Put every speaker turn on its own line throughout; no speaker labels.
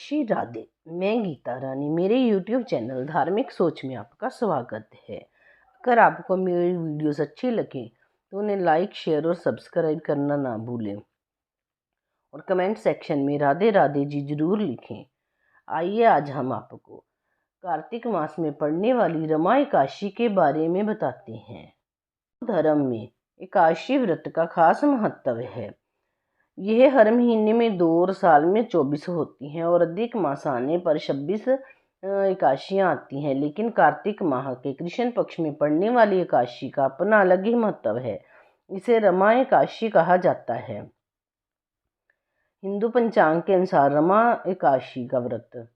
श्री राधे। मैं गीता रानी, मेरे YouTube channel धार्मिक सोच में आपका स्वागत है। अगर आपको मेरी वीडियोस अच्छी लगे तो उन्हें लाइक, शेयर और सब्सक्राइब करना ना भूलें और कमेंट सेक्शन में राधे राधे जी जरूर लिखें। आइए आज हम आपको कार्तिक मास में पड़ने वाली रमा एकादशी के बारे में बताते हैं। धर्म में एकादशी व्रत का खास महत्व है। यह हर महीने में 2 और साल में 24 होती हैं और अधिक मास आने पर 26 एकादशियाँ आती हैं। लेकिन कार्तिक माह के कृष्ण पक्ष में पड़ने वाली एकादशी का अपना अलग ही महत्व है। इसे रमा एकादशी कहा जाता है। हिंदू पंचांग के अनुसार रमा एकादशी का व्रत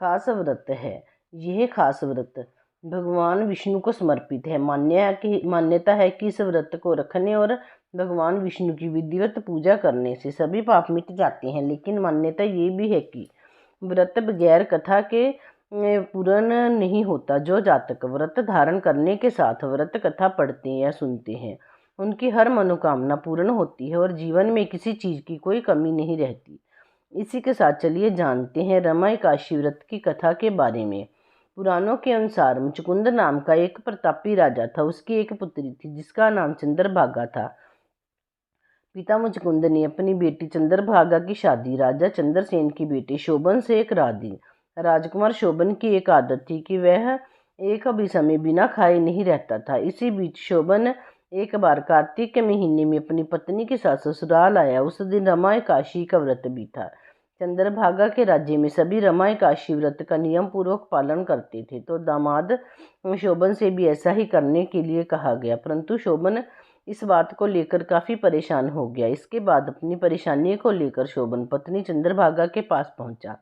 खास व्रत है। यह खास व्रत भगवान विष्णु को समर्पित है। मान्यता है कि इस व्रत को रखने और भगवान विष्णु की विधिवत पूजा करने से सभी पाप मिट जाते हैं। लेकिन मान्यता ये भी है कि व्रत बगैर कथा के पूर्ण नहीं होता। जो जातक व्रत धारण करने के साथ व्रत कथा पढ़ते हैं या सुनते हैं, उनकी हर मनोकामना पूर्ण होती है और जीवन में किसी चीज़ की कोई कमी नहीं रहती। इसी के साथ चलिए जानते हैं रमा एकादशी व्रत की कथा के बारे में। पुराणों के अनुसार मुचकुंद नाम का एक प्रतापी राजा था। उसकी एक पुत्री थी जिसका नाम चंद्रभागा था। पिता मुचकुंद ने अपनी बेटी चंद्रभागा की शादी राजा चंद्रसेन की बेटी शोभन से करा दी। राजकुमार शोभन की एक आदत थी कि वह एक भी समय बिना खाए नहीं रहता था। इसी बीच शोभन एक बार कार्तिक के महीने में अपनी पत्नी के साथ ससुराल आया। उस दिन रमा एकादशी का व्रत भी था। चंद्रभागा के राज्य में सभी रमा एकादशी व्रत का नियम पूर्वक पालन करते थे, तो दामाद शोभन से भी ऐसा ही करने के लिए कहा गया। परंतु शोभन इस बात को लेकर काफ़ी परेशान हो गया। इसके बाद अपनी परेशानी को लेकर शोभन पत्नी चंद्रभागा के पास पहुंचा।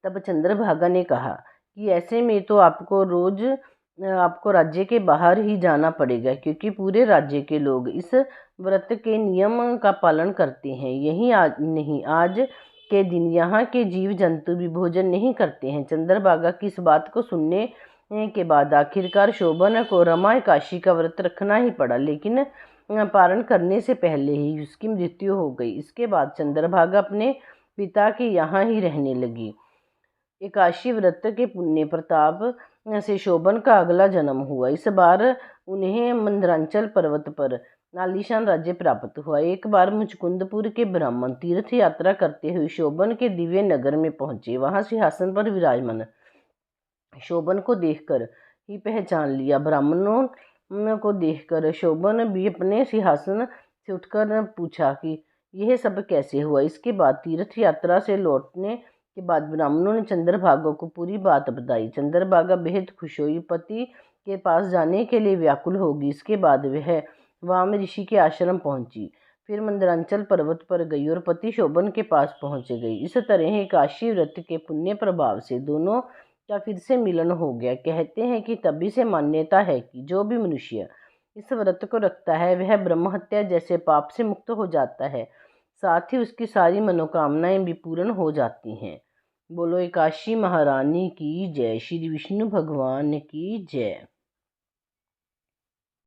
तब चंद्रभागा ने कहा कि ऐसे में तो आपको राज्य के बाहर ही जाना पड़ेगा, क्योंकि पूरे राज्य के लोग इस व्रत के नियम का पालन करते हैं। यही आज के दिन यहाँ के जीव जंतु भी भोजन नहीं करते हैं। चंद्रभागा की इस बात को सुनने के बाद आखिरकार शोभन को रमा एकादशी का व्रत रखना ही पड़ा, लेकिन पारण करने से पहले ही उसकी मृत्यु हो गई। इसके बाद चंद्रभागा अपने पिता के यहाँ ही रहने लगी। एकादशी व्रत के पुण्य प्रताप से शोभन का अगला जन्म हुआ। इस बार उन्हें मंदरांचल पर्वत पर आलीशान राज्य प्राप्त हुआ। एक बार मुचकुंदपुर के ब्राह्मण तीर्थ यात्रा करते हुए शोभन के दिव्य नगर में पहुंचे। वहां सिंहासन पर विराजमान शोभन को देखकर ही पहचान लिया। ब्राह्मणों को देखकर शोभन भी अपने सिंहासन से उठकर पूछा कि यह सब कैसे हुआ। इसके बाद तीर्थ यात्रा से लौटने के बाद ब्राह्मणों ने चंद्रभागा को पूरी बात बताई। चंद्रभागा बेहद खुश हुई, पति के पास जाने के लिए व्याकुल होगी। इसके बाद वह वाम ऋषि के आश्रम पहुंची, फिर मंदरांचल पर्वत पर गई और पति शोभन के पास पहुंच गई। इस तरह एकादशी व्रत के पुण्य प्रभाव से दोनों का फिर से मिलन हो गया। कहते हैं कि तभी से मान्यता है कि जो भी मनुष्य इस व्रत को रखता है वह ब्रह्म हत्या जैसे पाप से मुक्त हो जाता है, साथ ही उसकी सारी मनोकामनाएं भी पूर्ण हो जाती हैं। बोलो एकादशी महारानी की जय, श्री विष्णु भगवान की जय।